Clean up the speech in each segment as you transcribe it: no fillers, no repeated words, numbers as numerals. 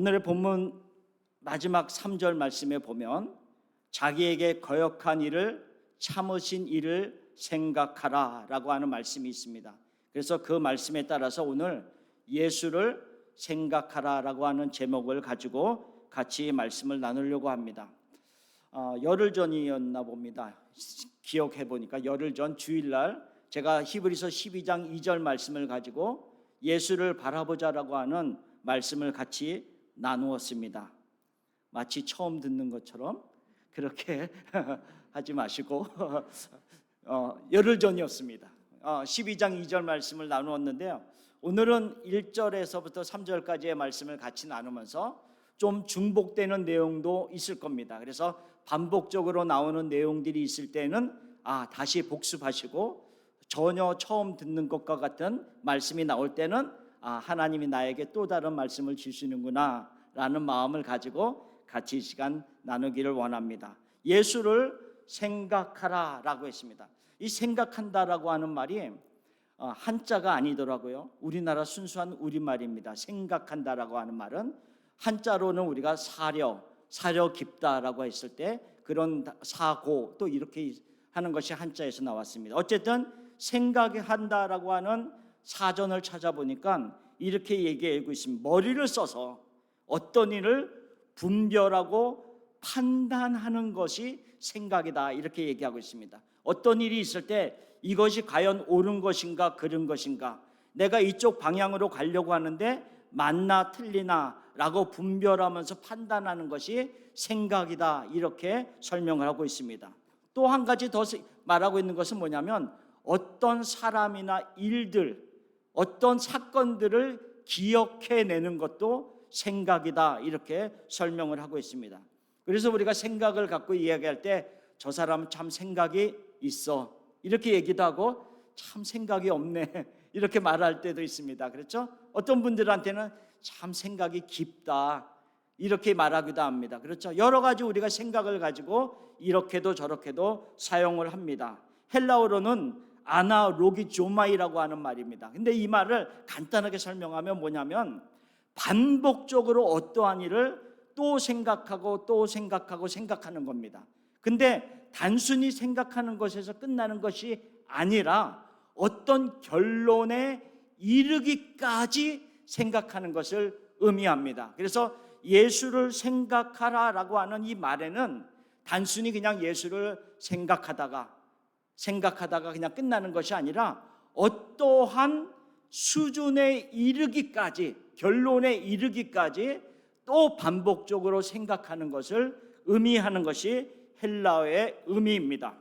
오늘의 본문 마지막 3절 말씀에 보면 자기에게 거역한 일을 참으신 이를 생각하라 라고 하는 말씀이 있습니다. 그래서 그 말씀에 따라서 오늘 예수를 생각하라 라고 하는 제목을 가지고 같이 말씀을 나누려고 합니다. 열흘 전이었나 봅니다. 기억해 보니까 열흘 전 주일날 제가 히브리서 12장 2절 말씀을 가지고 예수를 바라보자라고 하는 말씀을 같이 나누었습니다. 마치 처음 듣는 것처럼 그렇게 하지 마시고 열흘 전이었습니다. 12장 2절 말씀을 나누었는데요. 오늘은 1절에서부터 3절까지의 말씀을 같이 나누면서 좀 중복되는 내용도 있을 겁니다. 그래서 반복적으로 나오는 내용들이 있을 때는 다시 복습하시고 전혀 처음 듣는 것과 같은 말씀이 나올 때는 하나님이 나에게 또 다른 말씀을 주시는구나 라는 마음을 가지고 같이 이 시간 나누기를 원합니다. 예수를 생각하라 라고 했습니다. 이 생각한다라고 하는 말이 한자가 아니더라고요. 우리나라 순수한 우리말입니다. 생각한다라고 하는 말은 한자로는 우리가 사려 깊다라고 했을 때 그런 사고 또 이렇게 하는 것이 한자에서 나왔습니다. 어쨌든 생각한다라고 하는 사전을 찾아보니까 이렇게 얘기하고 있습니다. 머리를 써서 어떤 일을 분별하고 판단하는 것이 생각이다 이렇게 얘기하고 있습니다. 어떤 일이 있을 때 이것이 과연 옳은 것인가 그른 것인가, 내가 이쪽 방향으로 가려고 하는데 맞나 틀리나 라고 분별하면서 판단하는 것이 생각이다 이렇게 설명을 하고 있습니다. 또 한 가지 더 말하고 있는 것은 뭐냐면 어떤 사람이나 일들, 어떤 사건들을 기억해내는 것도 생각이다 이렇게 설명을 하고 있습니다. 그래서 우리가 생각을 갖고 이야기할 때 저 사람은 참 생각이 있어 이렇게 얘기도 하고 참 생각이 없네 이렇게 말할 때도 있습니다. 그렇죠? 어떤 분들한테는 참 생각이 깊다 이렇게 말하기도 합니다. 그렇죠? 여러 가지 우리가 생각을 가지고 이렇게도 저렇게도 사용을 합니다. 헬라어로는 아나로기조마이라고 하는 말입니다. 근데 이 말을 간단하게 설명하면 뭐냐면 반복적으로 어떠한 일을 또 생각하고 또 생각하고 생각하는 겁니다. 근데 단순히 생각하는 것에서 끝나는 것이 아니라 어떤 결론에 이르기까지 생각하는 것을 의미합니다. 그래서 예수를 생각하라라고 하는 이 말에는 단순히 그냥 예수를 생각하다가 그냥 끝나는 것이 아니라 어떠한 수준에 이르기까지, 결론에 이르기까지 또 반복적으로 생각하는 것을 의미하는 것이 헬라어의 의미입니다.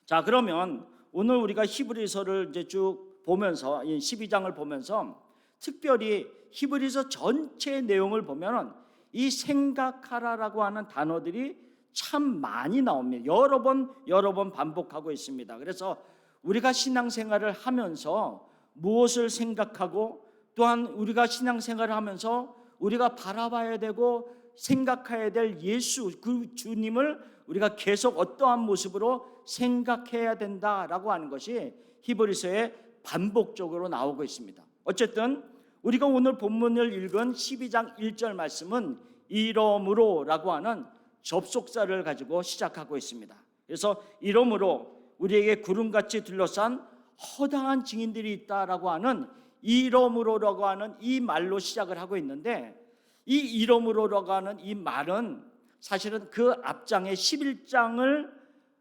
자, 그러면 오늘 우리가 히브리서를 이제 쭉 보면서 12장을 보면서 특별히 히브리서 전체 내용을 보면 이 생각하라라고 하는 단어들이 참 많이 나옵니다. 여러 번 반복하고 있습니다. 그래서 우리가 신앙생활을 하면서 무엇을 생각하고 또한 우리가 신앙생활을 하면서 우리가 바라봐야 되고 생각해야 될 예수 그 주님을 우리가 계속 어떠한 모습으로 생각해야 된다라고 하는 것이 히브리서에 반복적으로 나오고 있습니다. 어쨌든 우리가 오늘 본문을 읽은 12장 1절 말씀은 이러므로라고 하는 접속사를 가지고 시작하고 있습니다. 그래서 이러므로 우리에게 구름같이 둘러싼 허다한 증인들이 있다라고 하는 이러므로라고 하는 이 말로 시작을 하고 있는데, 이 이러므로라고 하는 이 말은 사실은 그 앞장의 11장을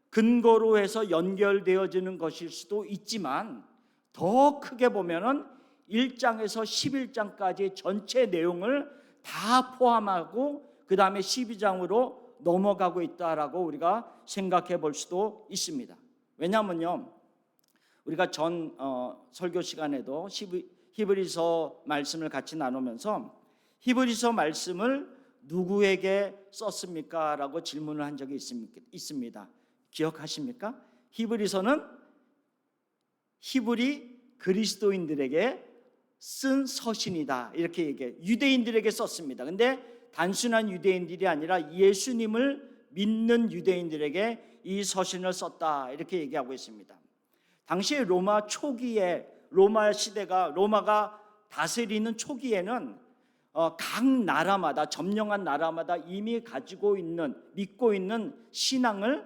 근거로 해서 연결되어지는 것일 수도 있지만 더 크게 보면은 1장에서 11장까지 전체 내용을 다 포함하고 그 다음에 12장으로 넘어가고 있다라고 우리가 생각해 볼 수도 있습니다. 왜냐하면요, 우리가 전 설교 시간에도 히브리서 말씀을 같이 나누면서 히브리서 말씀을 누구에게 썼습니까? 라고 질문을 한 적이 있습니다. 기억하십니까? 히브리서는 히브리 그리스도인들에게 쓴 서신이다 이렇게 얘기해요. 유대인들에게 썼습니다. 근데 단순한 유대인들이 아니라 예수님을 믿는 유대인들에게 이 서신을 썼다 이렇게 얘기하고 있습니다. 당시에 로마 초기에 로마가 다스리는 초기에는 각 나라마다, 점령한 나라마다 이미 가지고 있는, 믿고 있는 신앙을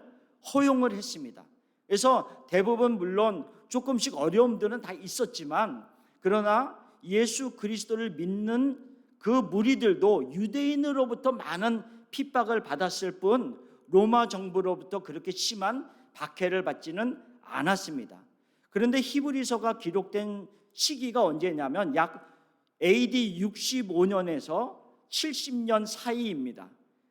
허용을 했습니다. 그래서 대부분 물론 조금씩 어려움들은 다 있었지만, 그러나 예수 그리스도를 믿는 그 무리들도 유대인으로부터 많은 핍박을 받았을 뿐 로마 정부로부터 그렇게 심한 박해를 받지는 않았습니다. 그런데 히브리서가 기록된 시기가 언제냐면 약 AD 65년에서 70년 사이입니다.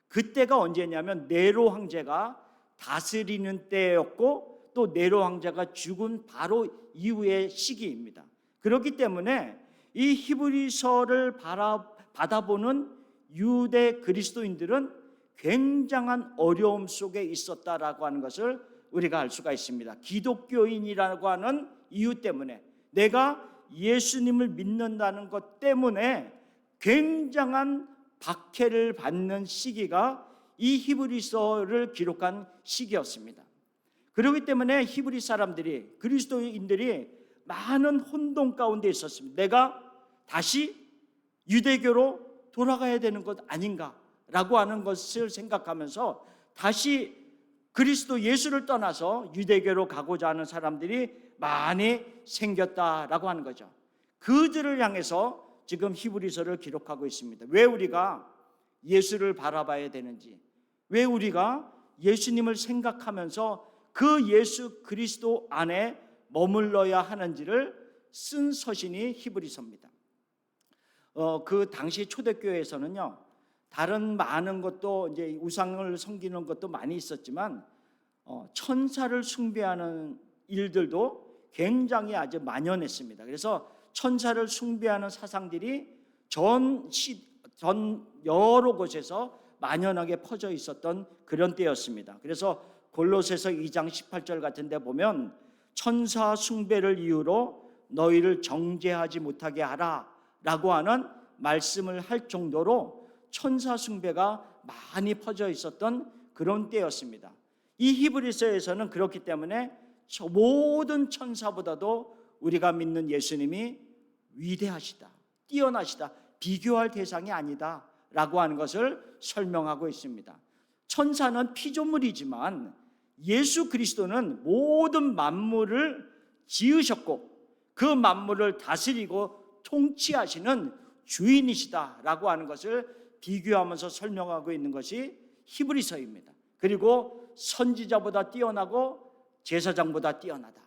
그때가 언제냐면 네로 황제가 다스리는 때였고, 또 네로 황제가 죽은 바로 이후의 시기입니다. 그렇기 때문에 이 히브리서를 받아보는 유대 그리스도인들은 굉장한 어려움 속에 있었다라고 하는 것을 우리가 알 수가 있습니다. 기독교인이라고 하는 이유 때문에, 내가 예수님을 믿는다는 것 때문에 굉장한 박해를 받는 시기가 이 히브리서를 기록한 시기였습니다. 그렇기 때문에 히브리 사람들이, 그리스도인들이 많은 혼돈 가운데 있었습니다. 내가 다시 유대교로 돌아가야 되는 것 아닌가라고 하는 것을 생각하면서 다시 그리스도 예수를 떠나서 유대교로 가고자 하는 사람들이 많이 생겼다라고 하는 거죠. 그들을 향해서 지금 히브리서를 기록하고 있습니다. 왜 우리가 예수를 바라봐야 되는지, 왜 우리가 예수님을 생각하면서 그 예수 그리스도 안에 머물러야 하는지를 쓴 서신이 히브리서입니다. 그 당시 초대교회에서는요, 다른 많은 것도, 이제 우상을 섬기는 것도 많이 있었지만 천사를 숭배하는 일들도 굉장히 아주 만연했습니다. 그래서 천사를 숭배하는 사상들이 전 여러 곳에서 만연하게 퍼져 있었던 그런 때였습니다. 그래서 골로새서 2장 18절 같은 데 보면 천사 숭배를 이유로 너희를 정죄하지 못하게 하라 라고 하는 말씀을 할 정도로 천사 숭배가 많이 퍼져 있었던 그런 때였습니다. 이 히브리서에서는 그렇기 때문에 모든 천사보다도 우리가 믿는 예수님이 위대하시다, 뛰어나시다, 비교할 대상이 아니다 라고 하는 것을 설명하고 있습니다. 천사는 피조물이지만 예수 그리스도는 모든 만물을 지으셨고 그 만물을 다스리고 통치하시는 주인이시다라고 하는 것을 비교하면서 설명하고 있는 것이 히브리서입니다. 그리고 선지자보다 뛰어나고 제사장보다 뛰어나다,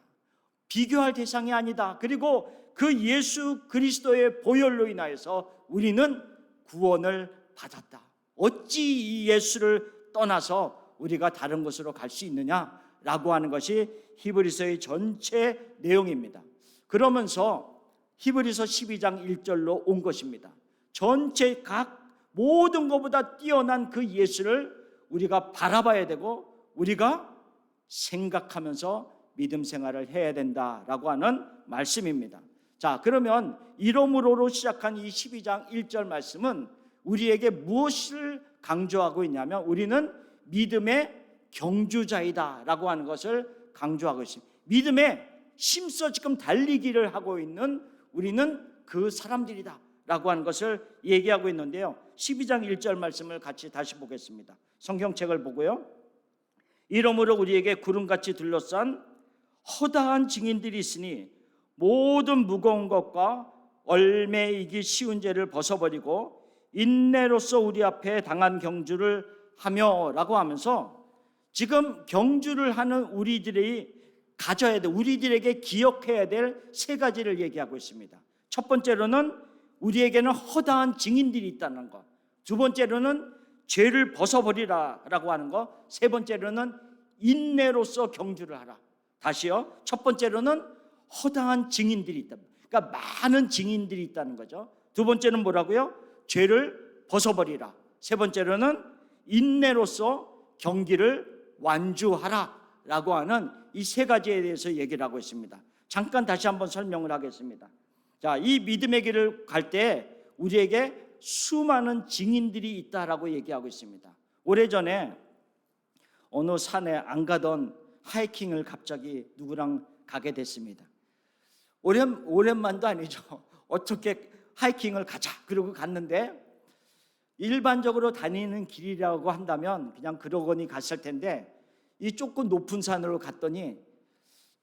비교할 대상이 아니다. 그리고 그 예수 그리스도의 보혈로 인하여서 우리는 구원을 받았다. 어찌 이 예수를 떠나서 우리가 다른 곳으로 갈 수 있느냐라고 하는 것이 히브리서의 전체 내용입니다. 그러면서 히브리서 12장 1절로 온 것입니다. 전체 각 모든 것보다 뛰어난 그 예수를 우리가 바라봐야 되고 우리가 생각하면서 믿음 생활을 해야 된다라고 하는 말씀입니다. 자, 그러면 이러므로로 시작한 이 12장 1절 말씀은 우리에게 무엇을 강조하고 있냐면 우리는 믿음의 경주자이다라고 하는 것을 강조하고 있습니다. 믿음에 힘써 지금 달리기를 하고 있는 우리는 그 사람들이다라고 하는 것을 얘기하고 있는데요. 12장 1절 말씀을 같이 다시 보겠습니다. 성경책을 보고요. 이러므로 우리에게 구름같이 둘러싼 허다한 증인들이 있으니 모든 무거운 것과 얼매이기 쉬운 죄를 벗어버리고 인내로서 우리 앞에 당한 경주를 하며 라고 하면서 지금 경주를 하는 우리들이 가져야 돼, 우리들에게 기억해야 될 세 가지를 얘기하고 있습니다. 첫 번째로는 우리에게는 허다한 증인들이 있다는 것, 두 번째로는 죄를 벗어버리라 라고 하는 것, 세 번째로는 인내로서 경주를 하라. 다시요. 첫 번째로는 허다한 증인들이 있다. 그러니까 많은 증인들이 있다는 거죠. 두 번째는 뭐라고요? 죄를 벗어버리라. 세 번째로는 인내로서 경기를 완주하라 라고 하는 이 세 가지에 대해서 얘기를 하고 있습니다. 잠깐 다시 한번 설명을 하겠습니다. 자, 이 믿음의 길을 갈 때 우리에게 수많은 증인들이 있다라고 얘기하고 있습니다. 오래전에 어느 산에 안 가던 하이킹을 갑자기 누구랑 가게 됐습니다. 오랜만도 아니죠. 어떻게 하이킹을 가자. 그러고 갔는데 일반적으로 다니는 길이라고 한다면 그냥 그러거니 갔을 텐데 이 조금 높은 산으로 갔더니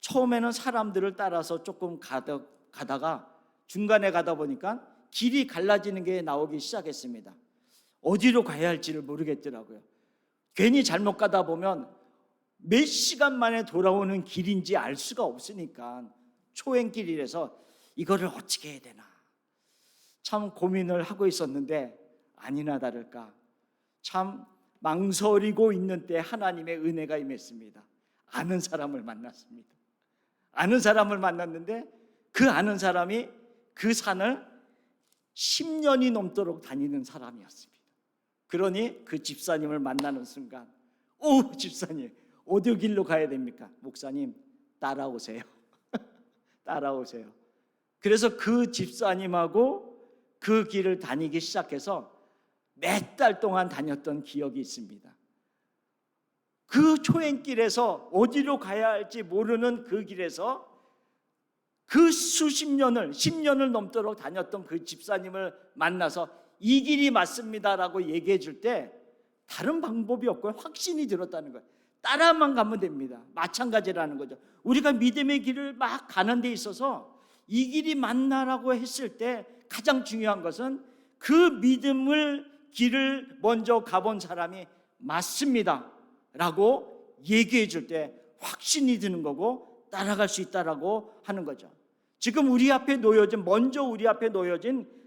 처음에는 사람들을 따라서 조금 가다가 중간에 가다 보니까 길이 갈라지는 게 나오기 시작했습니다. 어디로 가야 할지를 모르겠더라고요. 괜히 잘못 가다 보면 몇 시간 만에 돌아오는 길인지 알 수가 없으니까 초행길이라서 이거를 어떻게 해야 되나 참 고민을 하고 있었는데 아니나 다를까 참 망설이고 있는 때 하나님의 은혜가 임했습니다. 아는 사람을 만났습니다. 아는 사람을 만났는데 그 아는 사람이 그 산을 10년이 넘도록 다니는 사람이었습니다. 그러니 그 집사님을 만나는 순간 오 집사님 어디 길로 가야 됩니까? 목사님 따라오세요. 따라오세요. 그래서 그 집사님하고 그 길을 다니기 시작해서 몇 달 동안 다녔던 기억이 있습니다. 그 초행길에서 어디로 가야 할지 모르는 그 길에서 그 수십 년을 10년을 넘도록 다녔던 그 집사님을 만나서 이 길이 맞습니다라고 얘기해 줄 때 다른 방법이 없고 확신이 들었다는 거예요. 따라만 가면 됩니다. 마찬가지라는 거죠. 우리가 믿음의 길을 막 가는 데 있어서 이 길이 맞나라고 했을 때 가장 중요한 것은 그 믿음을 길을 먼저 가본 사람이 맞습니다 라고 얘기해 줄 때 확신이 드는 거고 따라갈 수 있다라고 하는 거죠. 지금 우리 앞에 놓여진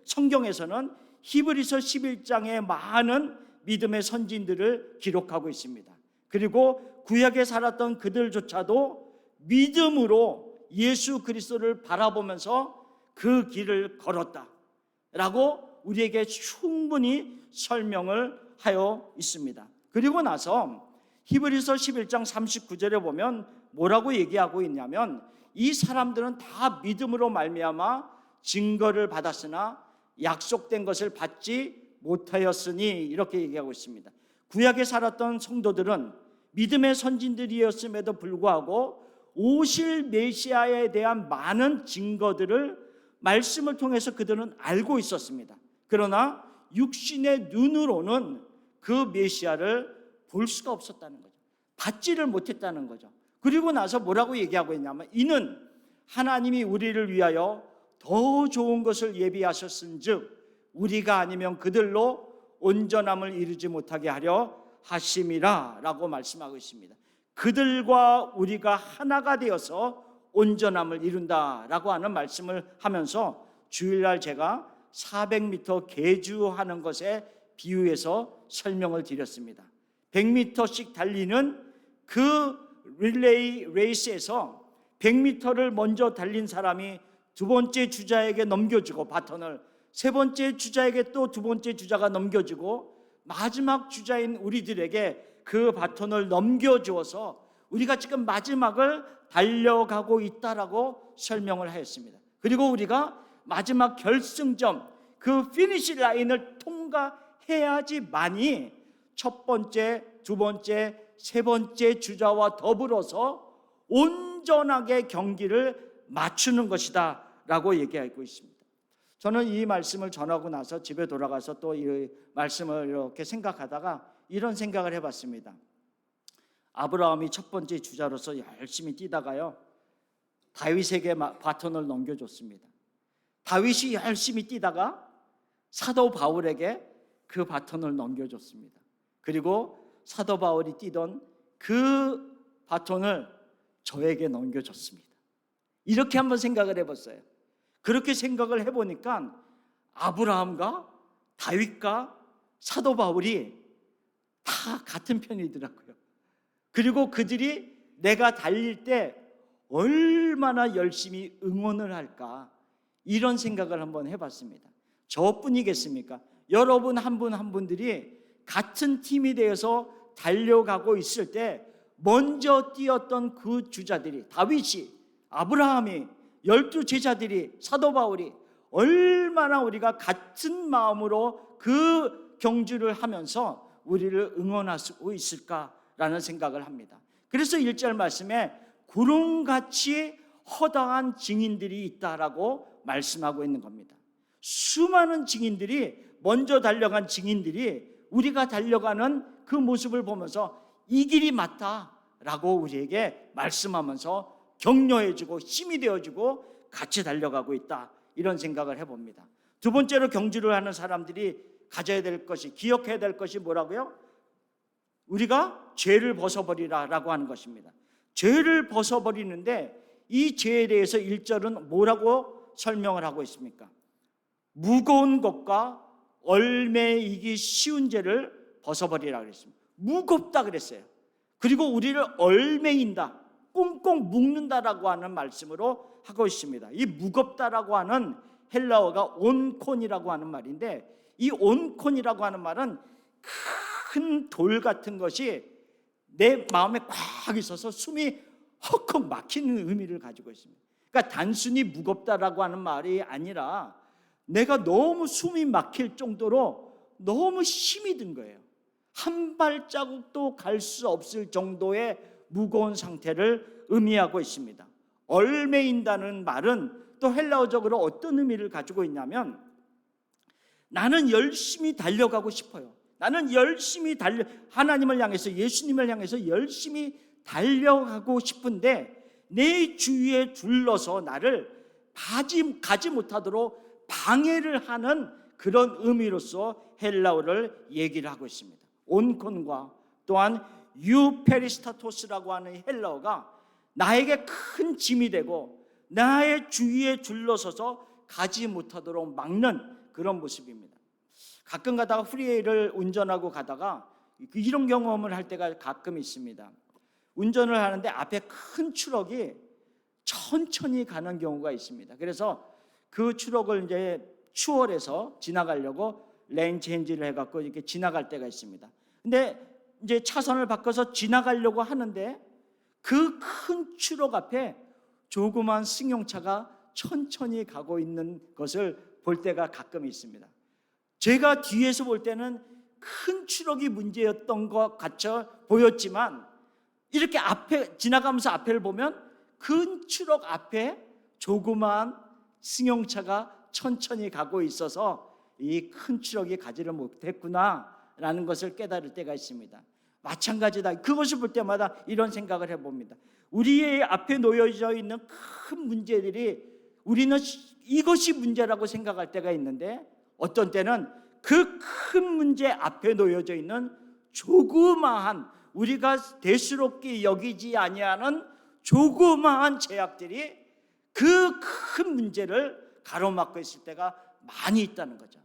성경에서는 히브리서 11장에 많은 믿음의 선진들을 기록하고 있습니다. 그리고 구약에 살았던 그들조차도 믿음으로 예수 그리스도를 바라보면서 그 길을 걸었다라고 우리에게 충분히 설명을 하여 있습니다. 그리고 나서 히브리서 11장 39절에 보면 뭐라고 얘기하고 있냐면 이 사람들은 다 믿음으로 말미암아 증거를 받았으나 약속된 것을 받지 못하였으니 이렇게 얘기하고 있습니다. 구약에 살았던 성도들은 믿음의 선진들이었음에도 불구하고 오실 메시아에 대한 많은 증거들을 말씀을 통해서 그들은 알고 있었습니다. 그러나 육신의 눈으로는 그 메시아를 볼 수가 없었다는 거죠. 받지를 못했다는 거죠. 그리고 나서 뭐라고 얘기하고 있냐면 이는 하나님이 우리를 위하여 더 좋은 것을 예비하셨은즉 우리가 아니면 그들로 온전함을 이루지 못하게 하려 하심이라 라고 말씀하고 있습니다. 그들과 우리가 하나가 되어서 온전함을 이룬다라고 하는 말씀을 하면서 주일날 제가 400m 계주하는 것에 비유해서 설명을 드렸습니다. 100m씩 달리는 그 릴레이 레이스에서 100m를 먼저 달린 사람이 두 번째 주자에게 넘겨주고 바톤을 세 번째 주자에게 또 두 번째 주자가 넘겨주고 마지막 주자인 우리들에게 그 바톤을 넘겨주어서 우리가 지금 마지막을 달려가고 있다라고 설명을 하였습니다. 그리고 우리가 마지막 결승점 그 피니시 라인을 통과해야지만이 첫 번째, 두 번째, 세 번째 주자와 더불어서 온전하게 경기를 맞추는 것이다 라고 얘기하고 있습니다. 저는 이 말씀을 전하고 나서 집에 돌아가서 또 이 말씀을 이렇게 생각하다가 이런 생각을 해봤습니다. 아브라함이 첫 번째 주자로서 열심히 뛰다가요 다윗에게 바톤을 넘겨줬습니다. 다윗이 열심히 뛰다가 사도 바울에게 그 바톤을 넘겨줬습니다. 그리고 사도 바울이 뛰던 그 바톤을 저에게 넘겨줬습니다. 이렇게 한번 생각을 해봤어요. 그렇게 생각을 해보니까 아브라함과 다윗과 사도 바울이 다 같은 편이더라고요. 그리고 그들이 내가 달릴 때 얼마나 열심히 응원을 할까 이런 생각을 한번 해봤습니다. 저뿐이겠습니까? 여러분 한 분 한 분들이 같은 팀이 되어서 달려가고 있을 때 먼저 뛰었던 그 주자들이 다윗이 아브라함이 12제자들이 사도 바울이 얼마나 우리가 같은 마음으로 그 경주를 하면서 우리를 응원하고 있을까라는 생각을 합니다. 그래서 1절 말씀에 구름같이 허다한 증인들이 있다라고 말씀하고 있는 겁니다. 수많은 증인들이, 먼저 달려간 증인들이 우리가 달려가는 그 모습을 보면서 이 길이 맞다라고 우리에게 말씀하면서 격려해주고 힘이 되어주고 같이 달려가고 있다, 이런 생각을 해봅니다. 두 번째로 경주를 하는 사람들이 가져야 될 것이, 기억해야 될 것이 뭐라고요? 우리가 죄를 벗어버리라라고 하는 것입니다. 죄를 벗어버리는데 이 죄에 대해서 1절은 뭐라고 설명을 하고 있습니까? 무거운 것과 얼매이기 쉬운 죄를 벗어버리라 그랬습니다. 무겁다 그랬어요. 그리고 우리를 얼매인다, 꽁꽁 묶는다라고 하는 말씀으로 하고 있습니다. 이 무겁다라고 하는 헬라어가 온콘이라고 하는 말인데, 이 온콘이라고 하는 말은 큰 돌 같은 것이 내 마음에 꽉 있어서 숨이 헉헉 막히는 의미를 가지고 있습니다. 그러니까 단순히 무겁다라고 하는 말이 아니라 내가 너무 숨이 막힐 정도로 너무 힘이 든 거예요. 한 발자국도 갈 수 없을 정도의 무거운 상태를 의미하고 있습니다. 얼매인다는 말은 또 헬라어적으로 어떤 의미를 가지고 있냐면, 나는 열심히 달려가고 싶어요. 나는 열심히 하나님을 향해서, 예수님을 향해서 열심히 달려가고 싶은데 내 주위에 둘러서 나를 가지 못하도록 방해를 하는 그런 의미로서 헬라어를 얘기를 하고 있습니다. 온콘과 또한 유페리스타토스라고 하는 헬라어가 나에게 큰 짐이 되고 나의 주위에 둘러서서 가지 못하도록 막는 그런 모습입니다. 가끔 가다가 프리웨이를 운전하고 가다가 이런 경험을 할 때가 가끔 있습니다. 운전을 하는데 앞에 큰 트럭이 천천히 가는 경우가 있습니다. 그래서 그 트럭을 이제 추월해서 지나가려고 레인 체인지를 해갖고 이렇게 지나갈 때가 있습니다. 근데 이제 차선을 바꿔서 지나가려고 하는데 그 큰 트럭 앞에 조그만 승용차가 천천히 가고 있는 것을 볼 때가 가끔 있습니다. 제가 뒤에서 볼 때는 큰 트럭이 문제였던 것 같이 보였지만, 이렇게 앞에 지나가면서 앞에를 보면 큰 트럭 앞에 조그만 승용차가 천천히 가고 있어서 이 큰 트럭이 가지를 못했구나라는 것을 깨달을 때가 있습니다. 마찬가지다. 그것을 볼 때마다 이런 생각을 해봅니다. 우리의 앞에 놓여져 있는 큰 문제들이 우리는 이것이 문제라고 생각할 때가 있는데, 어떤 때는 그 큰 문제 앞에 놓여져 있는 조그마한, 우리가 대수롭게 여기지 아니하는 조그마한 제약들이 그 큰 문제를 가로막고 있을 때가 많이 있다는 거죠.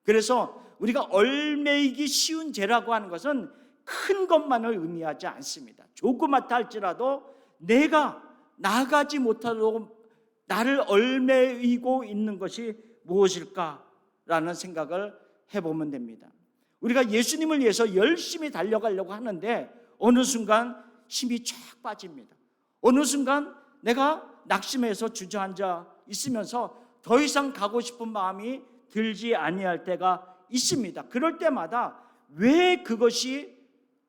그래서 우리가 얼매이기 쉬운 죄라고 하는 것은 큰 것만을 의미하지 않습니다. 조그맣다 할지라도 내가 나가지 못하도록 나를 얼매이고 있는 것이 무엇일까라는 생각을 해보면 됩니다. 우리가 예수님을 위해서 열심히 달려가려고 하는데 어느 순간 힘이 쫙 빠집니다. 어느 순간 내가 낙심해서 주저앉아 있으면서 더 이상 가고 싶은 마음이 들지 아니할 때가 있습니다. 그럴 때마다 왜 그것이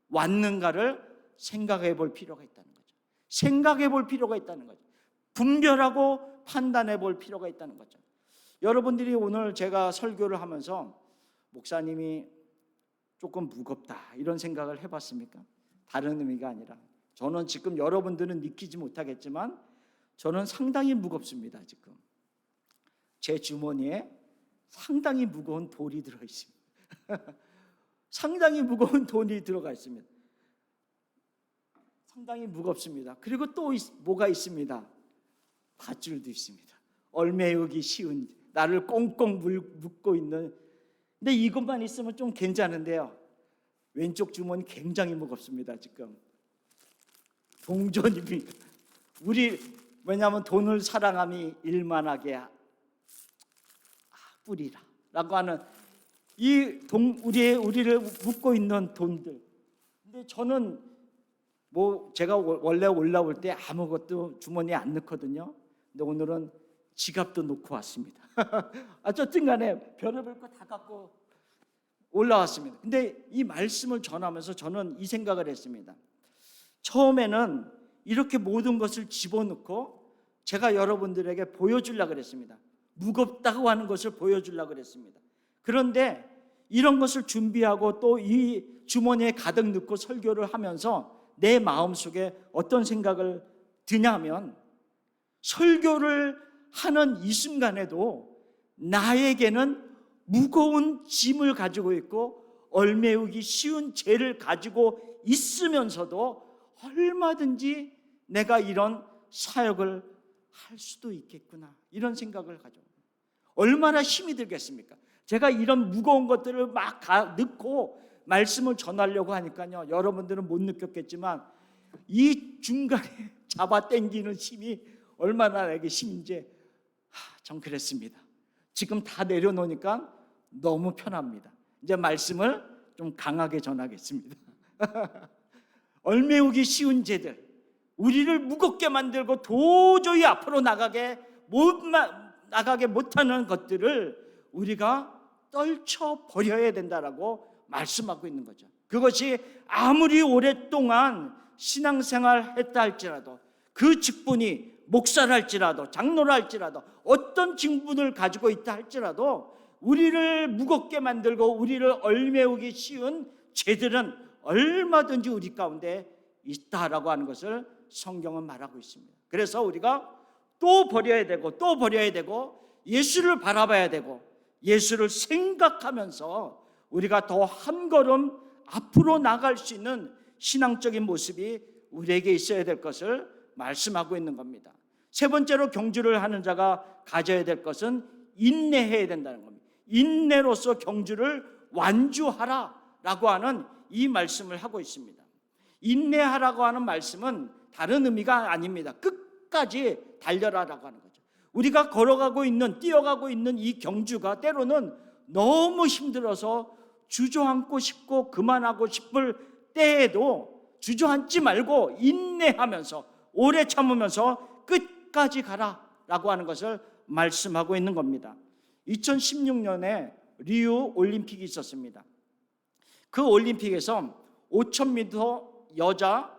왔는가를 생각해 볼 필요가 있다는 거죠. 생각해 볼 필요가 있다는 거죠. 분별하고 판단해 볼 필요가 있다는 거죠. 여러분들이 오늘 제가 설교를 하면서 목사님이 조금 무겁다 이런 생각을 해봤습니까? 다른 의미가 아니라 저는 지금 여러분들은 느끼지 못하겠지만 저는 상당히 무겁습니다. 지금 제 주머니에 상당히 무거운 돌이 들어 있습니다. 상당히 무거운 돈이 들어가 있습니다. 상당히 무겁습니다. 그리고 또 뭐가 있습니다? 밧줄도 있습니다. 얼매우기 쉬운, 나를 꽁꽁 묶고 있는. 근데 이것만 있으면 좀 괜찮은데요, 왼쪽 주머니 굉장히 무겁습니다. 지금 동전입니다. 왜냐하면 돈을 사랑함이 일만하게 뿌리라 라고 하는 우리를 묶고 있는 돈들. 근데 저는 제가 원래 올라올 때 아무것도 주머니에 안 넣거든요. 근데 오늘은 지갑도 놓고 왔습니다. 어쨌든 간에 별의별 거 다 갖고 올라왔습니다. 근데 이 말씀을 전하면서 저는 이 생각을 했습니다. 처음에는 이렇게 모든 것을 집어넣고 제가 여러분들에게 보여주려고 그랬습니다. 무겁다고 하는 것을 보여주려고 그랬습니다. 그런데 이런 것을 준비하고 또 이 주머니에 가득 넣고 설교를 하면서 내 마음속에 어떤 생각을 드냐면, 설교를 하는 이 순간에도 나에게는 무거운 짐을 가지고 있고 얼매우기 쉬운 죄를 가지고 있으면서도 얼마든지 내가 이런 사역을 할 수도 있겠구나, 이런 생각을 가져. 얼마나 힘이 들겠습니까? 제가 이런 무거운 것들을 막 넣고 말씀을 전하려고 하니까요, 여러분들은 못 느꼈겠지만 이 중간에 잡아 당기는 힘이 얼마나 내게 힘인지 전 그랬습니다. 지금 다 내려놓으니까 너무 편합니다. 이제 말씀을 좀 강하게 전하겠습니다. 얼매우기 쉬운 죄들, 우리를 무겁게 만들고 도저히 앞으로 나가게 못하는 것들을 우리가 떨쳐버려야 된다라고 말씀하고 있는 거죠. 그것이 아무리 오랫동안 신앙생활 했다 할지라도, 그 직분이 목사를 할지라도 장로를 할지라도 어떤 직분을 가지고 있다 할지라도 우리를 무겁게 만들고 우리를 얼매우기 쉬운 죄들은 얼마든지 우리 가운데 있다라고 하는 것을 성경은 말하고 있습니다. 그래서 우리가 또 버려야 되고 또 버려야 되고 예수를 바라봐야 되고 예수를 생각하면서 우리가 더 한 걸음 앞으로 나갈 수 있는 신앙적인 모습이 우리에게 있어야 될 것을 말씀하고 있는 겁니다. 세 번째로 경주를 하는 자가 가져야 될 것은 인내해야 된다는 겁니다. 인내로서 경주를 완주하라라고 하는 이 말씀을 하고 있습니다. 인내하라고 하는 말씀은 다른 의미가 아닙니다. 끝까지 달려라라고 하는 거죠. 우리가 걸어가고 있는, 뛰어가고 있는 이 경주가 때로는 너무 힘들어서 주저앉고 싶고 그만하고 싶을 때에도 주저앉지 말고 인내하면서 오래 참으면서 끝까지 가라라고 하는 것을 말씀하고 있는 겁니다. 2016년에 리우 올림픽이 있었습니다. 그 올림픽에서 5000m 여자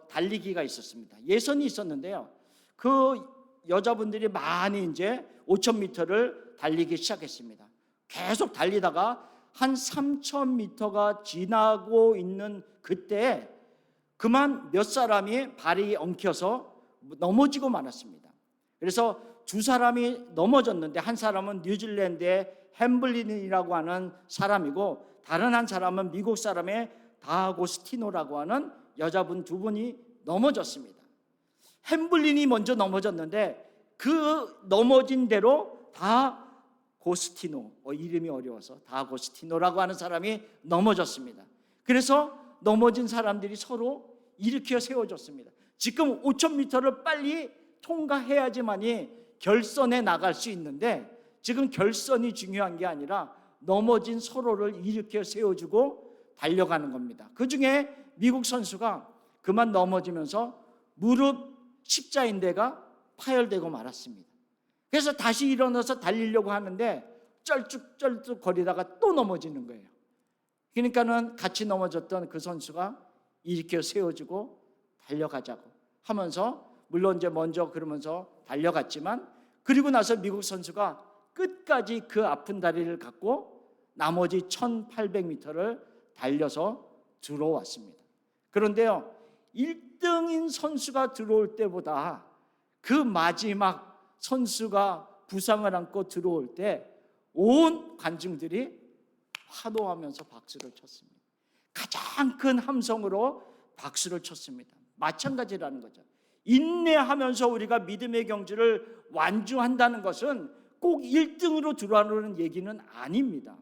달리기가 있었습니다. 예선이 있었는데요, 그 여자분들이 많이 이제 5000m를 달리기 시작했습니다. 계속 달리다가 한 3000m가 지나고 있는 그때 그만 몇 사람이 발이 엉켜서 넘어지고 말았습니다. 그래서 두 사람이 넘어졌는데 한 사람은 뉴질랜드의 햄블린이라고 하는 사람이고 다른 한 사람은 미국 사람의 다고스티노라고 하는 여자분 두 분이 넘어졌습니다. 햄블린이 먼저 넘어졌는데 그 넘어진 대로 다고스티노, 이름이 어려워서 다고스티노라고 하는 사람이 넘어졌습니다. 그래서 넘어진 사람들이 서로 일으켜 세워줬습니다. 지금 5000m를 빨리 통과해야지만이 결선에 나갈 수 있는데 지금 결선이 중요한 게 아니라 넘어진 서로를 일으켜 세워주고 달려가는 겁니다. 그 중에 미국 선수가 그만 넘어지면서 무릎 십자인대가 파열되고 말았습니다. 그래서 다시 일어나서 달리려고 하는데 쩔뚝쩔뚝 거리다가 또 넘어지는 거예요. 그러니까는 같이 넘어졌던 그 선수가 일으켜 세워주고 달려가자고 하면서, 물론 이제 먼저 그러면서 달려갔지만 그리고 나서 미국 선수가 끝까지 그 아픈 다리를 갖고 나머지 1800m를 달려서 들어왔습니다. 그런데요, 1등인 선수가 들어올 때보다 그 마지막 선수가 부상을 안고 들어올 때 온 관중들이 환호하면서 박수를 쳤습니다. 가장 큰 함성으로 박수를 쳤습니다. 마찬가지라는 거죠. 인내하면서 우리가 믿음의 경주를 완주한다는 것은 꼭 1등으로 들어오는 얘기는 아닙니다.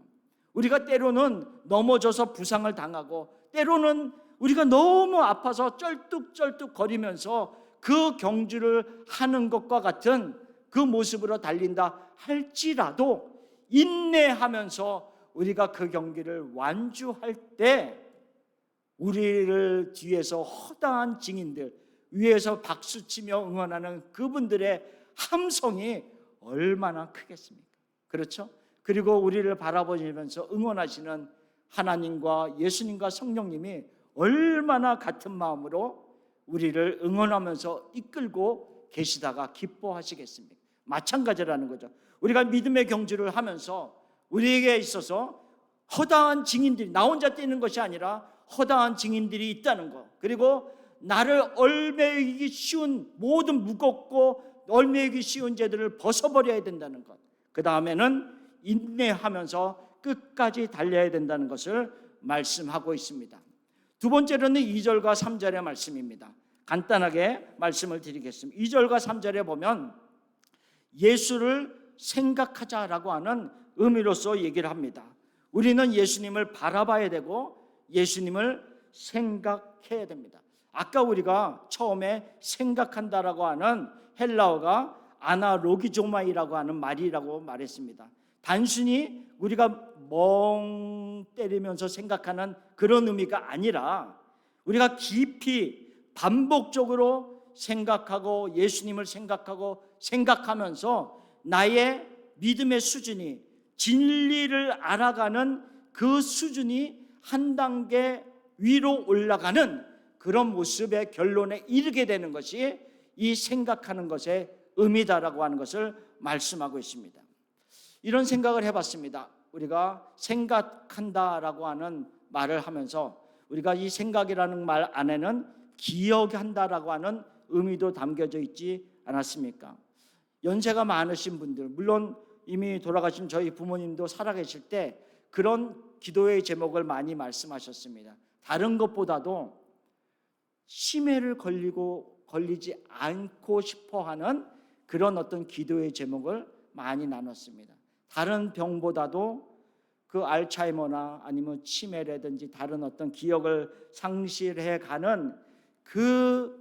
우리가 때로는 넘어져서 부상을 당하고 때로는 우리가 너무 아파서 쩔뚝쩔뚝 거리면서 그 경주를 하는 것과 같은 그 모습으로 달린다 할지라도 인내하면서 우리가 그 경기를 완주할 때 우리를 뒤에서 허다한 증인들, 위에서 박수치며 응원하는 그분들의 함성이 얼마나 크겠습니까? 그렇죠? 그리고 우리를 바라보시면서 응원하시는 하나님과 예수님과 성령님이 얼마나 같은 마음으로 우리를 응원하면서 이끌고 계시다가 기뻐하시겠습니까? 마찬가지라는 거죠. 우리가 믿음의 경주를 하면서 우리에게 있어서 허다한 증인들이, 나 혼자 뛰는 것이 아니라 허다한 증인들이 있다는 것, 그리고 나를 얽매이기 쉬운 모든 무겁고 얽매이기 쉬운 죄들을 벗어버려야 된다는 것, 그 다음에는 인내하면서 끝까지 달려야 된다는 것을 말씀하고 있습니다. 두 번째로는 2절과 3절의 말씀입니다. 간단하게 말씀을 드리겠습니다. 2절과 3절에 보면 예수를 생각하자라고 하는 의미로서 얘기를 합니다. 우리는 예수님을 바라봐야 되고 예수님을 생각해야 됩니다. 아까 우리가 처음에 생각한다라고 하는 헬라어가 아나로기조마이라고 하는 말이라고 말했습니다. 단순히 우리가 멍 때리면서 생각하는 그런 의미가 아니라 우리가 깊이 반복적으로 생각하고 예수님을 생각하고 생각하면서 나의 믿음의 수준이, 진리를 알아가는 그 수준이 한 단계 위로 올라가는 그런 모습의 결론에 이르게 되는 것이 이 생각하는 것의 의미다라고 하는 것을 말씀하고 있습니다. 이런 생각을 해봤습니다. 우리가 생각한다라고 하는 말을 하면서 우리가 이 생각이라는 말 안에는 기억한다라고 하는 의미도 담겨져 있지 않았습니까? 연세가 많으신 분들, 물론 이미 돌아가신 저희 부모님도 살아계실 때 그런 기도의 제목을 많이 말씀하셨습니다. 다른 것보다도 치매를 걸리지 않고 싶어하는 그런 어떤 기도의 제목을 많이 나눴습니다. 다른 병보다도 그 알츠하이머나 아니면 치매라든지 다른 어떤 기억을 상실해가는 그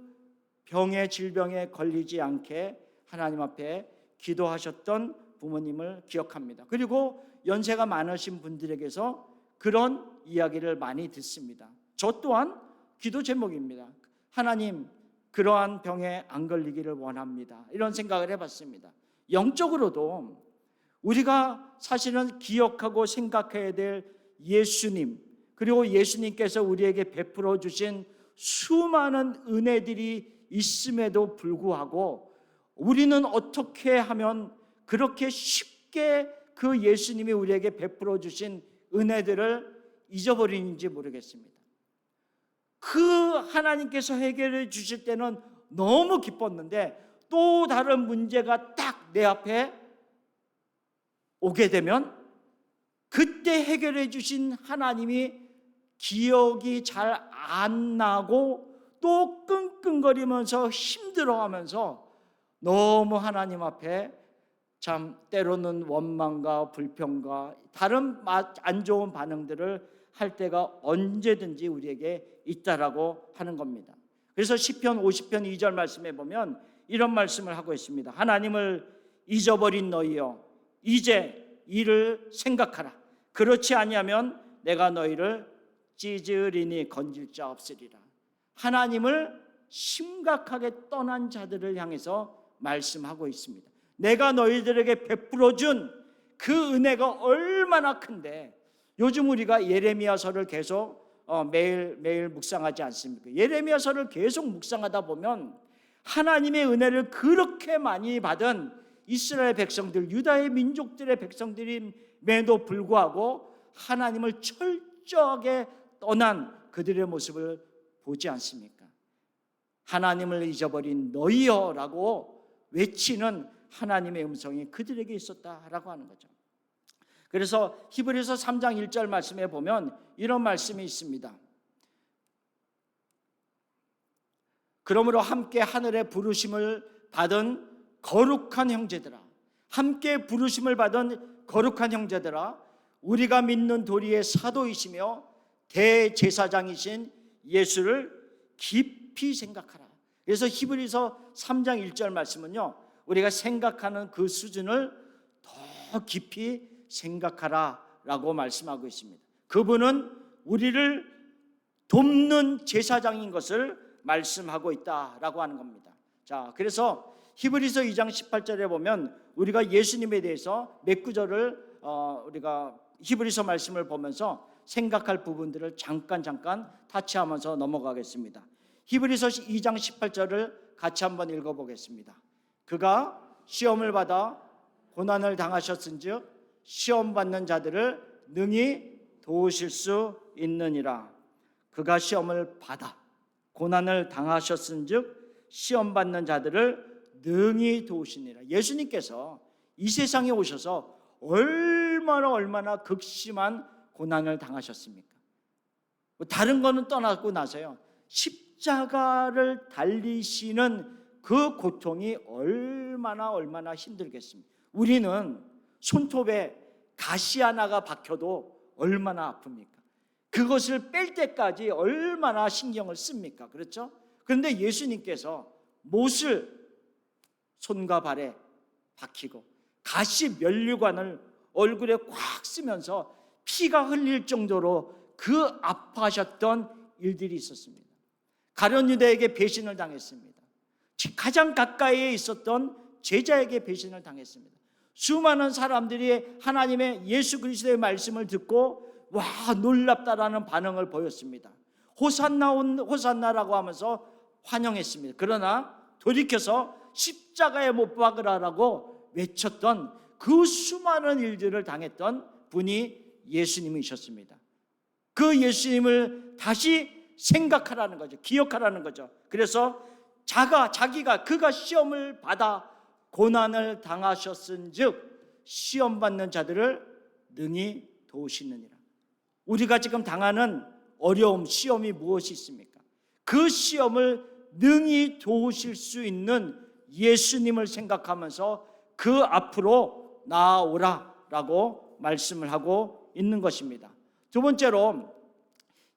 병의 질병에 걸리지 않게 하나님 앞에 기도하셨던 부모님을 기억합니다. 그리고 연세가 많으신 분들에게서 그런 이야기를 많이 듣습니다. 저 또한 기도 제목입니다. 하나님, 그러한 병에 안 걸리기를 원합니다. 이런 생각을 해봤습니다. 영적으로도 우리가 사실은 기억하고 생각해야 될 예수님, 그리고 예수님께서 우리에게 베풀어 주신 수많은 은혜들이 있음에도 불구하고 우리는 어떻게 하면 그렇게 쉽게 그 예수님이 우리에게 베풀어 주신 은혜들을 잊어버리는지 모르겠습니다. 그 하나님께서 해결해 주실 때는 너무 기뻤는데 또 다른 문제가 딱 내 앞에 오게 되면 그때 해결해 주신 하나님이 기억이 잘 안 나고 또 끙끙거리면서 힘들어하면서 너무 하나님 앞에 참 때로는 원망과 불평과 다른 안 좋은 반응들을 할 때가 언제든지 우리에게 있다라고 하는 겁니다. 그래서 시편 50편 2절 말씀에 보면 이런 말씀을 하고 있습니다. 하나님을 잊어버린 너희여, 이제 이를 생각하라. 그렇지 아니하면 내가 너희를 찢으리니 건질 자 없으리라. 하나님을 심각하게 떠난 자들을 향해서 말씀하고 있습니다. 내가 너희들에게 베풀어 준 그 은혜가 얼마나 큰데, 요즘 우리가 예레미야서를 계속 매일 묵상하지 않습니까? 예레미야서를 계속 묵상하다 보면 하나님의 은혜를 그렇게 많이 받은 이스라엘 백성들, 유다의 민족들의 백성들임에도 불구하고 하나님을 철저하게 떠난 그들의 모습을 보지 않습니까? 하나님을 잊어버린 너희여라고 외치는 하나님의 음성이 그들에게 있었다라고 하는 거죠. 그래서 히브리서 3장 1절 말씀에 보면 이런 말씀이 있습니다. 그러므로 함께 하늘의 부르심을 받은 거룩한 형제들아, 함께 부르심을 받은 거룩한 형제들아, 우리가 믿는 도리의 사도이시며 대제사장이신 예수를 깊이 생각하라. 그래서 히브리서 3장 1절 말씀은요, 우리가 생각하는 그 수준을 더 깊이 생각하라 라고 말씀하고 있습니다. 그분은 우리를 돕는 제사장인 것을 말씀하고 있다라고 하는 겁니다. 자, 그래서 히브리서 2장 18절에 보면 우리가 예수님에 대해서 몇 구절을 우리가 히브리서 말씀을 보면서 생각할 부분들을 잠깐 타치하면서 넘어가겠습니다. 히브리서 2장 18절을 같이 한번 읽어보겠습니다. 그가 시험을 받아 고난을 당하셨은즉 시험 받는 자들을 능히 도우실 수 있느니라. 그가 시험을 받아 고난을 당하셨은즉 시험 받는 자들을 능히 도우시니라. 예수님께서 이 세상에 오셔서 얼마나 극심한 고난을 당하셨습니까? 다른 거는 떠나고 나서요, 십자가를 달리시는 그 고통이 얼마나 힘들겠습니까? 우리는 손톱에 가시 하나가 박혀도 얼마나 아픕니까? 그것을 뺄 때까지 얼마나 신경을 씁니까? 그렇죠? 그런데 예수님께서 못을 손과 발에 박히고 가시 면류관을 얼굴에 꽉 쓰면서 피가 흘릴 정도로 그 아파하셨던 일들이 있었습니다. 가룟 유다에게 배신을 당했습니다. 가장 가까이에 있었던 제자에게 배신을 당했습니다. 수많은 사람들이 하나님의 예수 그리스도의 말씀을 듣고 와, 놀랍다라는 반응을 보였습니다. 호산나라고 하면서 환영했습니다. 그러나 돌이켜서 십자가에 못 박으라라고 외쳤던 그 수많은 일들을 당했던 분이 예수님이셨습니다. 그 예수님을 다시 생각하라는 거죠. 기억하라는 거죠. 그래서 그가 시험을 받아 고난을 당하셨은즉 시험 받는 자들을 능히 도우시느니라. 우리가 지금 당하는 어려움, 시험이 무엇이 있습니까? 그 시험을 능히 도우실 수 있는 예수님을 생각하면서 그 앞으로 나아오라라고 말씀을 하고 있는 것입니다. 두 번째로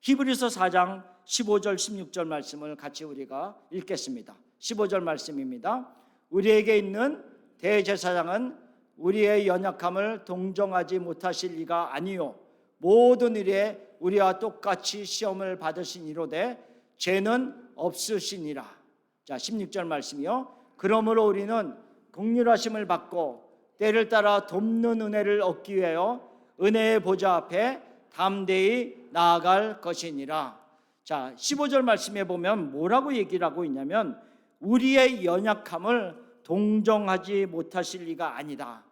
히브리서 4장 15절 16절 말씀을 같이 우리가 읽겠습니다. 15절 말씀입니다. 우리에게 있는 대제사장은 우리의 연약함을 동정하지 못하실 리가 아니요 모든 일에 우리와 똑같이 시험을 받으신 이로되 죄는 없으시니라. 자, 16절 말씀이요. 그러므로 우리는 긍휼하심을 받고 때를 따라 돕는 은혜를 얻기 위하여 은혜의 보좌 앞에 담대히 나아갈 것이니라. 자, 15절 말씀에 보면 뭐라고 얘기를 하고 있냐면 우리의 연약함을 동정하지 못하실 리가 아니다.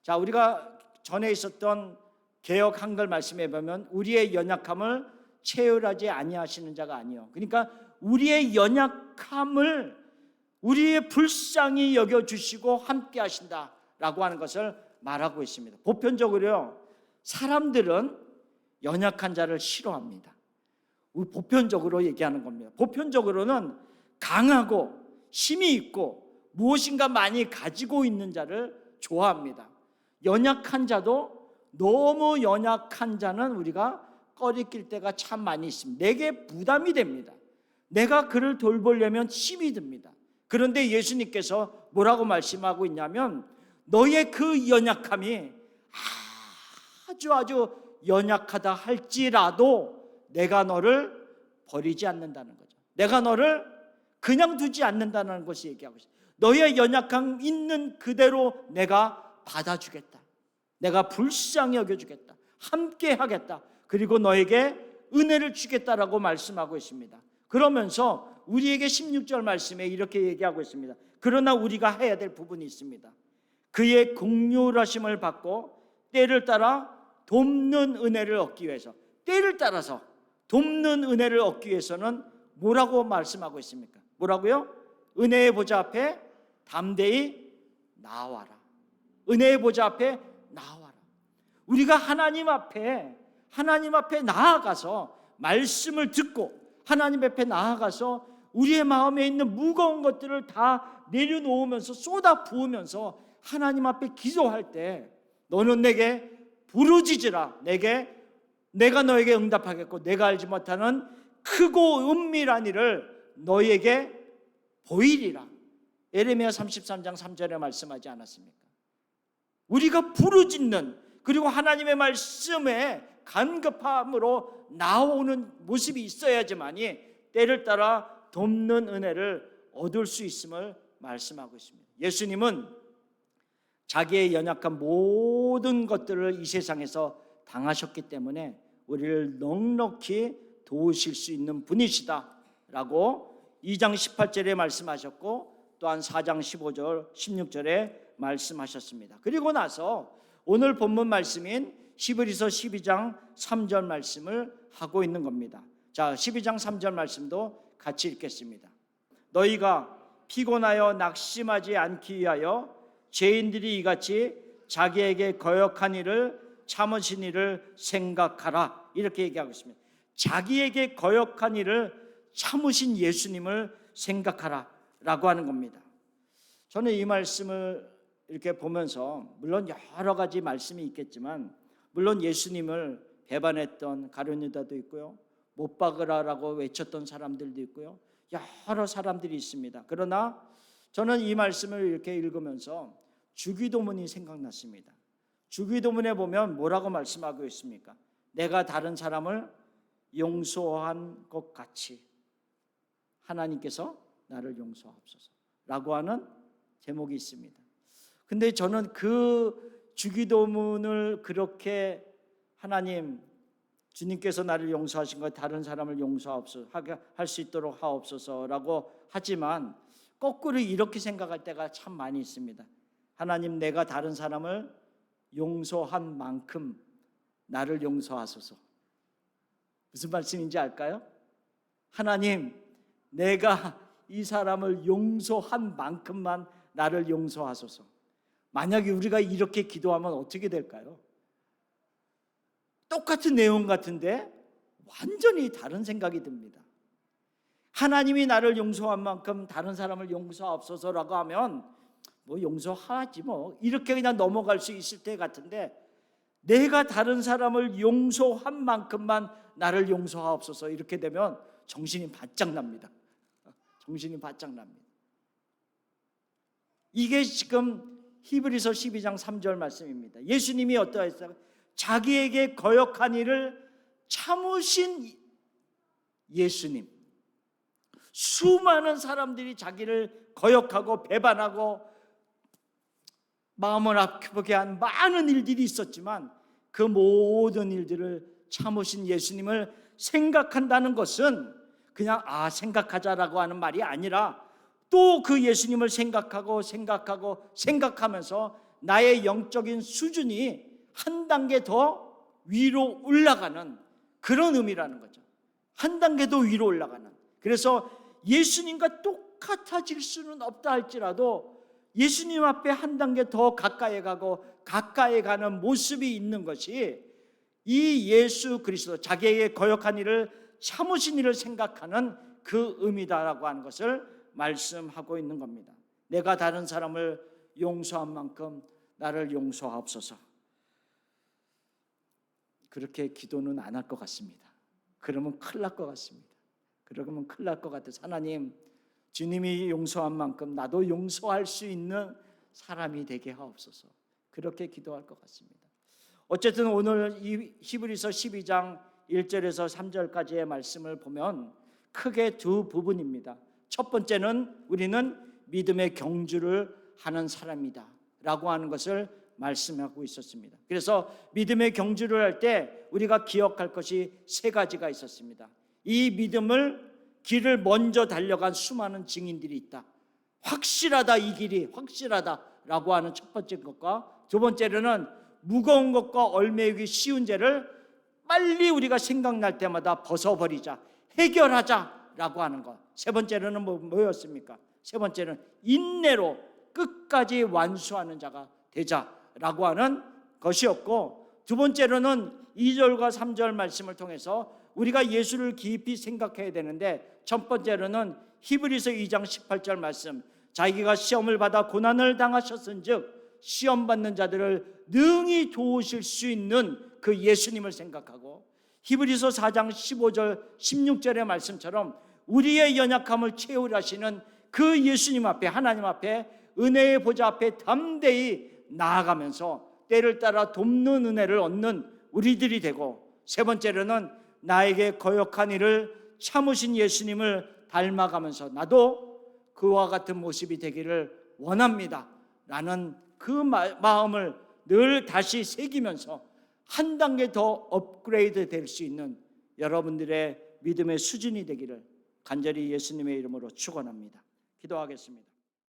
자, 우리가 전에 있었던 개역 한글 말씀에 보면 우리의 연약함을 체휼하지 아니하시는 자가 아니요. 그러니까 우리의 연약함을 우리의 불쌍히 여겨주시고 함께 하신다라고 하는 것을 말하고 있습니다. 보편적으로요, 사람들은 연약한 자를 싫어합니다. 보편적으로 얘기하는 겁니다. 보편적으로는 강하고 힘이 있고 무엇인가 많이 가지고 있는 자를 좋아합니다. 연약한 자도 너무 연약한 자는 우리가 꺼리낄 때가 참 많이 있습니다. 내게 부담이 됩니다. 내가 그를 돌보려면 힘이 듭니다. 그런데 예수님께서 뭐라고 말씀하고 있냐면 너의 그 연약함이 아주 연약하다 할지라도 내가 너를 버리지 않는다는 거죠. 내가 너를 그냥 두지 않는다는 것이 얘기하고 있어요. 너의 연약함 있는 그대로 내가 받아주겠다. 내가 불쌍히 여겨주겠다. 함께 하겠다. 그리고 너에게 은혜를 주겠다라고 말씀하고 있습니다. 그러면서 우리에게 16절 말씀에 이렇게 얘기하고 있습니다. 그러나 우리가 해야 될 부분이 있습니다. 그의 긍휼하심을 받고 때를 따라 돕는 은혜를 얻기 위해서, 때를 따라서 돕는 은혜를 얻기 위해서는 뭐라고 말씀하고 있습니까? 뭐라고요? 은혜의 보좌 앞에 담대히 나와라. 은혜의 보좌 앞에 나와라. 우리가 하나님 앞에 나아가서 말씀을 듣고 하나님 앞에 나아가서 우리의 마음에 있는 무거운 것들을 다 내려놓으면서 쏟아 부으면서 하나님 앞에 기도할 때 너는 내게 부르짖으라. 내가 너에게 응답하겠고 내가 알지 못하는 크고 은밀한 일을 너에게 보이리라. 예레미야 33장 3절에 말씀하지 않았습니까? 우리가 부르짖는, 그리고 하나님의 말씀에 간급함으로 나오는 모습이 있어야지만이 때를 따라 돕는 은혜를 얻을 수 있음을 말씀하고 있습니다. 예수님은 자기의 연약한 모든 것들을 이 세상에서 당하셨기 때문에 우리를 넉넉히 도우실 수 있는 분이시다라고 2장 18절에 말씀하셨고 또한 4장 15절 16절에 말씀하셨습니다. 그리고 나서 오늘 본문 말씀인 히브리서 12장 3절 말씀을 하고 있는 겁니다. 자, 12장 3절 말씀도 같이 읽겠습니다. 너희가 피곤하여 낙심하지 않기 위하여 죄인들이 이같이 자기에게 거역한 일을 참으신 일을 생각하라, 이렇게 얘기하고 있습니다. 자기에게 거역한 일을 참으신 예수님을 생각하라 라고 하는 겁니다. 저는 이 말씀을 이렇게 보면서, 물론 여러 가지 말씀이 있겠지만, 물론 예수님을 배반했던 가룟 유다도 있고요, 못 박으라라고 외쳤던 사람들도 있고요, 여러 사람들이 있습니다. 그러나 저는 이 말씀을 이렇게 읽으면서 주기도문이 생각났습니다. 주기도문에 보면 뭐라고 말씀하고 있습니까? 내가 다른 사람을 용서한 것 같이 하나님께서 나를 용서하옵소서 라고 하는 제목이 있습니다. 근데 저는 그 주기도문을 그렇게 하나님, 주님께서 나를 용서하신 것 다른 사람을 용서하옵소서, 할 수 있도록 하옵소서라고 하지만 거꾸로 이렇게 생각할 때가 참 많이 있습니다. 하나님, 내가 다른 사람을 용서한 만큼 나를 용서하소서. 무슨 말씀인지 알까요? 하나님, 내가 이 사람을 용서한 만큼만 나를 용서하소서. 만약에 우리가 이렇게 기도하면 어떻게 될까요? 똑같은 내용 같은데 완전히 다른 생각이 듭니다. 하나님이 나를 용서한 만큼 다른 사람을 용서하옵소서라고 하면 뭐 용서하지 뭐 이렇게 그냥 넘어갈 수 있을 때 같은데, 내가 다른 사람을 용서한 만큼만 나를 용서하옵소서 이렇게 되면 정신이 바짝 납니다. 정신이 바짝 납니다. 이게 지금 히브리서 12장 3절 말씀입니다. 예수님이 어떠했어요? 자기에게 거역한 일을 참으신 예수님. 수많은 사람들이 자기를 거역하고 배반하고 마음을 아프게 한 많은 일들이 있었지만 그 모든 일들을 참으신 예수님을 생각한다는 것은 그냥 생각하자라고 하는 말이 아니라 또 그 예수님을 생각하면서 나의 영적인 수준이 한 단계 더 위로 올라가는 그런 의미라는 거죠. 한 단계 더 위로 올라가는. 그래서 예수님과 똑같아질 수는 없다 할지라도 예수님 앞에 한 단계 더 가까이 가는 모습이 있는 것이 이 예수 그리스도, 자기에게 거역한 일을 참으신 일을 생각하는 그 의미다라고 하는 것을 말씀하고 있는 겁니다. 내가 다른 사람을 용서한 만큼 나를 용서하옵소서. 그렇게 기도는 안 할 것 같습니다. 그러면 큰일 날 것 같습니다. 그러면 큰일 날 것 같아서, 하나님, 주님이 용서한 만큼 나도 용서할 수 있는 사람이 되게 하옵소서. 그렇게 기도할 것 같습니다. 어쨌든 오늘 이 히브리서 12장 1절에서 3절까지의 말씀을 보면 크게 두 부분입니다. 첫 번째는 우리는 믿음의 경주를 하는 사람이다 라고 하는 것을 말씀하고 있었습니다. 그래서 믿음의 경주를 할 때 우리가 기억할 것이 세 가지가 있었습니다. 이 믿음을 길을 먼저 달려간 수많은 증인들이 있다. 확실하다, 이 길이 확실하다라고 하는 첫 번째 것과, 두 번째로는 무거운 것과 얼매이기 쉬운 죄를 빨리 우리가 생각날 때마다 벗어버리자, 해결하자라고 하는 것. 세 번째로는 뭐였습니까? 세 번째는 인내로 끝까지 완수하는 자가 되자라고 하는 것이었고, 두 번째로는 2절과 3절 말씀을 통해서 우리가 예수를 깊이 생각해야 되는데, 첫 번째로는 히브리서 2장 18절 말씀, 자기가 시험을 받아 고난을 당하셨은즉 시험 받는 자들을 능히 도우실 수 있는 그 예수님을 생각하고, 히브리서 4장 15절 16절의 말씀처럼 우리의 연약함을 채우라시는 그 예수님 앞에, 하나님 앞에, 은혜의 보좌 앞에 담대히 나아가면서 때를 따라 돕는 은혜를 얻는 우리들이 되고, 세 번째로는 나에게 거역한 일을 참으신 예수님을 닮아가면서 나도 그와 같은 모습이 되기를 원합니다 라는 그 마음을 늘 다시 새기면서 한 단계 더 업그레이드 될 수 있는 여러분들의 믿음의 수준이 되기를 간절히 예수님의 이름으로 축원합니다. 기도하겠습니다.